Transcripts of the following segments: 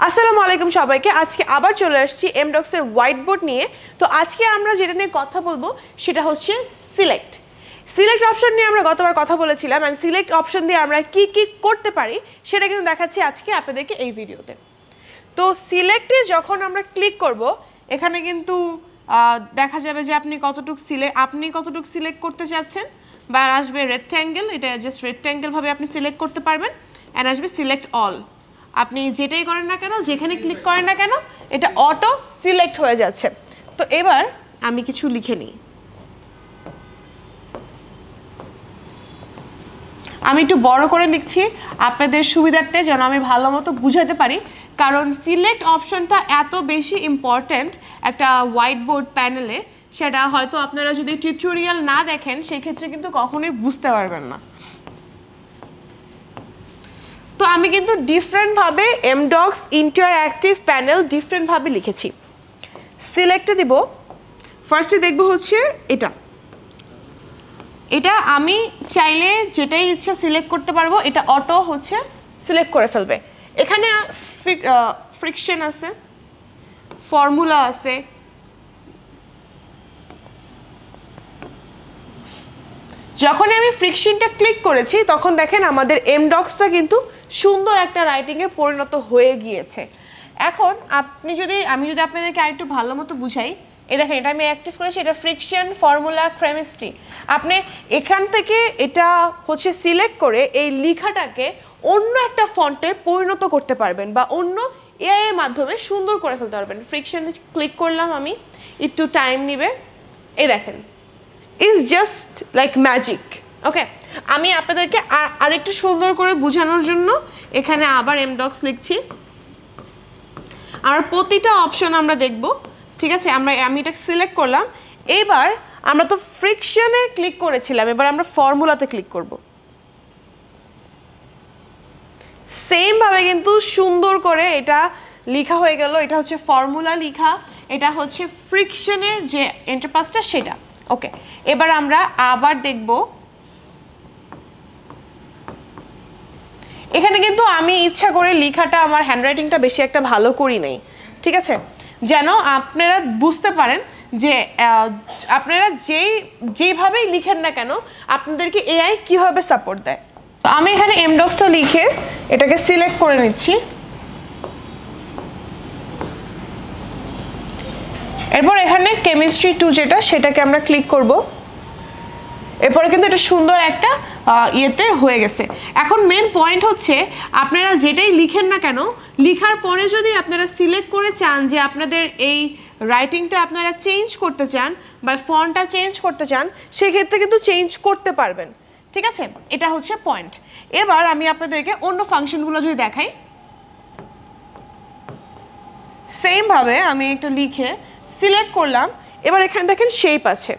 আসসালামু আলাইকুম সবাইকে। আজকে আবার চলে আসছি এমডক্স এর হোয়াইট বোর্ড নিয়ে। তো আজকে আমরা যেটা নিয়ে কথা বলবো সেটা হচ্ছে সিলেক্ট অপশন নিয়ে আমরা গতবার কথা বলেছিলাম, অ্যান্ড সিলেক্ট অপশন দিয়ে আমরা কি কি করতে পারি সেটা কিন্তু দেখাচ্ছি আজকে আপনাদেরকে এই ভিডিওতে। তো সিলেক্টে যখন আমরা ক্লিক করব এখানে কিন্তু দেখা যাবে যে আপনি কতটুকু সিলেক্ট করতে চাচ্ছেন, বা আসবে রেক্ট্যাঙ্গেল, এটা জাস্ট রেক্ট্যাঙ্গেল ভাবে আপনি সিলেক্ট করতে পারবেন, অ্যান্ড আসবে সিলেক্ট অল। আপনি যেটাই করেন না কেন, যেখানে ক্লিক করেন না কেন, এটা অটো সিলেক্ট হয়ে যাচ্ছে। তো এবার আমি কিছু লিখে নিই। আমি একটু বড় করে লিখছি আপনাদের সুবিধার্থে, যেন আমি ভালো মতো বুঝাতে পারি, কারণ সিলেক্ট অপশনটা এত বেশি ইম্পর্ট্যান্ট একটা হোয়াইট বোর্ড প্যানেলে, সেটা হয়তো আপনারা যদি টিউটোরিয়াল না দেখেন সেই ক্ষেত্রে কিন্তু কখনোই বুঝতে পারবেন না। তো আমি কিন্তু ডিফারেন্টভাবে এমডক্স ইন্টারঅ্যাক্টিভ প্যানেল ডিফারেন্টভাবে লিখেছি। সিলেক্টে দিব, ফার্স্টে দেখব হচ্ছে এটা আমি চাইলে যেটাই ইচ্ছা সিলেক্ট করতে পারবো, এটা অটো হচ্ছে সিলেক্ট করে ফেলবে। এখানে ফ্রিকশন আছে, ফর্মুলা আছে, যখন আমি ফ্রিকশনটা ক্লিক করেছি তখন দেখেন আমাদের এমডক্সটা কিন্তু সুন্দর একটা রাইটিংয়ে পরিণত হয়ে গিয়েছে। এখন আমি যদি আপনাদেরকে আরেকটু ভালো মতো বুঝাই, এই দেখেন এটা আমি অ্যাক্টিভ করেছি, এটা ফ্রিকশন, ফর্মুলা, কেমিস্ট্রি। আপনি এখান থেকে এটা হচ্ছে সিলেক্ট করে এই লেখাটাকে অন্য একটা ফন্টে পরিণত করতে পারবেন, বা অন্য এআই এর মাধ্যমে সুন্দর করে ফেলতে পারবেন। ফ্রিকশন ক্লিক করলাম আমি, একটু টাইম নেবে, এই দেখেন ইজ জাস্ট লাইক ম্যাজিক। ওকে, আমি আপনাদেরকে আরেকটু সুন্দর করে বোঝানোর জন্য এখানে আবার এমডক্স লিখছি। আমরা প্রতিটা অপশন আমরা দেখব, ঠিক আছে? আমি এটা সিলেক্ট করলাম। এবার আমরা তো ফ্রিকশনে ক্লিক করেছিলাম, এবার আমরা ফর্মুলাতে ক্লিক করব। সেম ভাবে কিন্তু সুন্দর করে এটা লেখা হয়ে গেল। এটা হচ্ছে ফর্মুলা লেখা, এটা হচ্ছে ফ্রিকশনের যে ইন্টারফেসটা সেটা। ওকে, এবার আমরা আবার দেখব। এখানে কিন্তু আমি ইচ্ছা করে লেখাটা, আমার হ্যান্ডরাইটিংটা বেশি একটা ভালো করি নাই, ঠিক আছে? যেন আপনারা বুঝতে পারেন যে আপনারা যেইভাবেই লিখেন না কেন আপনাদেরকে এআই কিভাবে সাপোর্ট দেয়। তো আমি এখানে এমডক্সটা লিখে এটাকে সিলেক্ট করে নিচ্ছি। এরপর এখানে কেমিস্ট্রি 2 যেটা, সেটাকে আমরা ক্লিক করব। এরপরে কিন্তু এটা সুন্দর একটা ইয়েতে হয়ে গেছে। এখন মেন পয়েন্ট হচ্ছে আপনারা যেটাই লিখেন না কেন, লেখার পরে যদি আপনারা সিলেক্ট করে চান যে আপনাদের এই রাইটিংটা আপনারা চেঞ্জ করতে চান বা ফন্টটা চেঞ্জ করতে চান, সেক্ষেত্রে কিন্তু চেঞ্জ করতে পারবেন, ঠিক আছে? এটা হচ্ছে পয়েন্ট। এবার আমি আপনাদেরকে অন্য ফাংশনগুলো যদি দেখাই, সেমভাবে আমি একটা লিখে সিলেক্ট করলাম। এবার এখানে দেখেন শেপ আছে,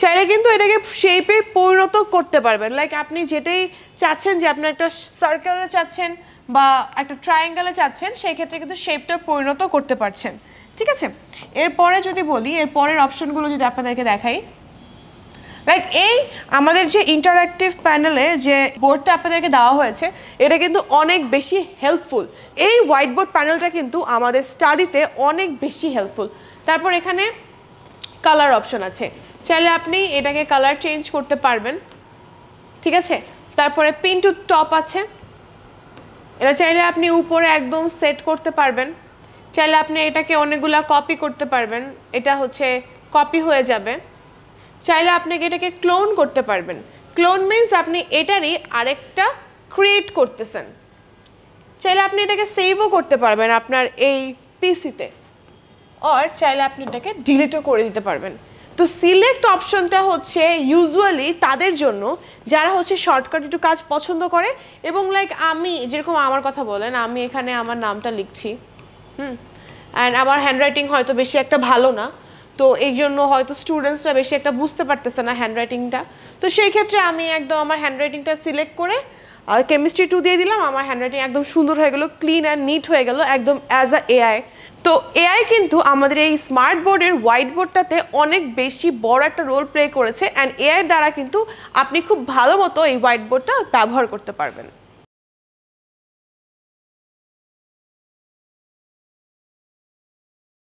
চাইলে কিন্তু এটাকে শেপে পরিণত করতে পারবেন। লাইক আপনি যেটাই চাচ্ছেন, যে আপনি একটা সার্কেলে চাচ্ছেন বা একটা ট্রায়াঙ্গেলে চাচ্ছেন, সেই ক্ষেত্রে কিন্তু শেপটা পরিণত করতে পারছেন, ঠিক আছে? এরপরে যদি বলি, এর পরের অপশনগুলো যদি আপনাদেরকে দেখাই, লাইক এই আমাদের যে ইন্টারঅ্যাক্টিভ প্যানেলে যে বোর্ডটা আপনাদেরকে দেওয়া হয়েছে, এটা কিন্তু অনেক বেশি হেল্পফুল। এই হোয়াইট বোর্ড প্যানেলটা কিন্তু আমাদের স্টাডিতে অনেক বেশি হেল্পফুল। তারপর এখানে কালার অপশন আছে, চাইলে আপনি এটাকে কালার চেঞ্জ করতে পারবেন, ঠিক আছে? তারপরে পিন টু টপ আছে, এটা চাইলে আপনি উপরে একদম সেট করতে পারবেন। চাইলে আপনি এটাকে অনেকগুলা কপি করতে পারবেন, এটা হচ্ছে কপি হয়ে যাবে। চাইলে আপনি এটাকে ক্লোন করতে পারবেন। ক্লোন মিনস আপনি এটারই আরেকটা ক্রিয়েট করতেছেন। চাইলে আপনি এটাকে সেভও করতে পারবেন আপনার এই পিসিতে, আর চাইলে আপনি এটাকে ডিলিটও করে দিতে পারবেন। তো সিলেক্ট অপশনটা হচ্ছে ইউজুয়ালি তাদের জন্য যারা হচ্ছে শর্টকাট একটু কাজ পছন্দ করে, এবং লাইক আমি যেরকম আমার কথা বলেন, আমি এখানে আমার নামটা লিখছি, অ্যান্ড আমার হ্যান্ডরাইটিং হয়তো বেশি একটা ভালো না, তো এই জন্য হয়তো স্টুডেন্টসরা বেশি একটা বুঝতে পারতেছে না হ্যান্ডরাইটিংটা। তো সেই ক্ষেত্রে আমি একদম আমার হ্যান্ডরাইটিংটা সিলেক্ট করে কেমিস্ট্রি 2 দিয়ে দিলাম, আমার হ্যান্ডরাইটিং একদম সুন্দর হয়ে গেল, ক্লিন অ্যান্ড নিট হয়ে গেল, একদম অ্যাজ আ এআই। তো এআই কিন্তু আমাদের এই স্মার্ট বোর্ডের হোয়াইট বোর্ডটাতে অনেক বেশি বড় একটা রোল প্লে করেছে, অ্যান্ড এআই দ্বারা কিন্তু আপনি খুব ভালো মতো এই হোয়াইট বোর্ডটা ব্যবহার করতে পারবেন।